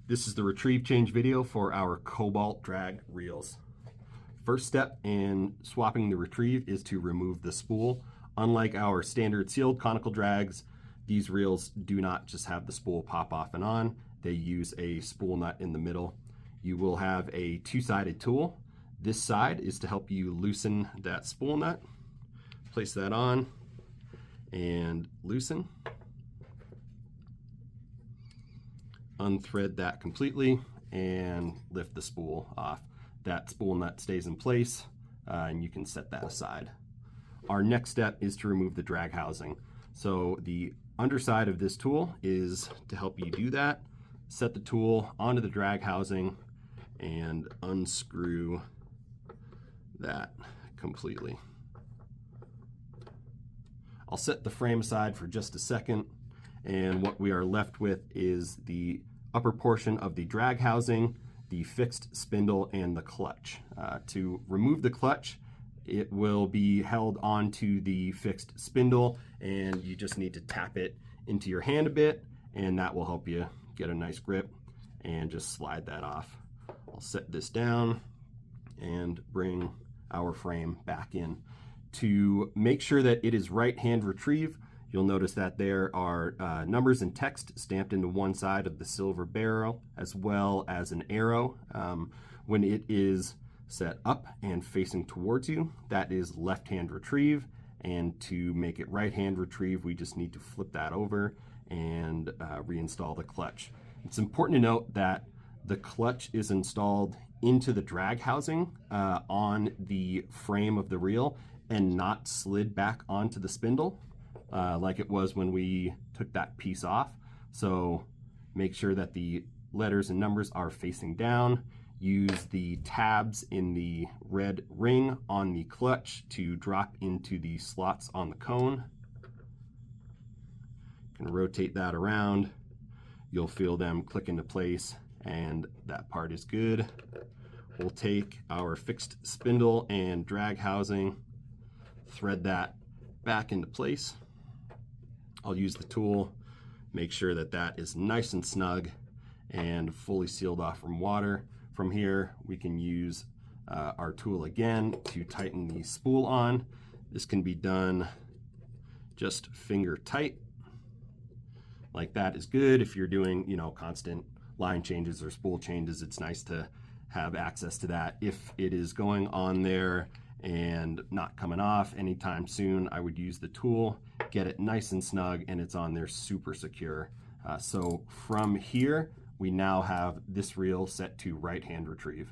This is the retrieve change video for our Cobalt drag reels. First step in swapping the retrieve is to remove the spool. Unlike our standard sealed conical drags, these reels do not just have the spool pop off and on. They use a spool nut in the middle. You will have a two-sided tool. This side is to help you loosen that spool nut. Place that on and loosen. Unthread that completely and lift the spool off. That spool nut stays in place and you can set that aside. Our next step is to remove the drag housing. So the underside of this tool is to help you do that. Set the tool onto the drag housing and unscrew that completely. I'll set the frame aside for just a second, and what we are left with is the upper portion of the drag housing, the fixed spindle, and the clutch. To remove the clutch, it will be held onto the fixed spindle, and you just need to tap it into your hand a bit, and that will help you get a nice grip and just slide that off. I'll set this down and bring our frame back in. To make sure that it is right hand retrieve, you'll notice that there are numbers and text stamped into one side of the silver barrel, as well as an arrow. When it is set up and facing towards you, that is left hand retrieve, and to make it right hand retrieve, we just need to flip that over and reinstall the clutch. It's important to note that the clutch is installed into the drag housing on the frame of the reel and not slid back onto the spindle like it was when we took that piece off. So make sure that the letters and numbers are facing down. Use the tabs in the red ring on the clutch to drop into the slots on the cone. You can rotate that around. You'll feel them click into place, and that part is good. We'll take our fixed spindle and drag housing, thread that back into place. I'll use the tool, make sure that that is nice and snug and fully sealed off from water. From here, we can use our tool again to tighten the spool on. This can be done just finger tight. Like that is good. If you're doing, constant line changes or spool changes, it's nice to have access to that. If it is going on there and not coming off anytime soon, I would use the tool, get it nice and snug, and it's on there super secure. So from here, we now have this reel set to right hand retrieve.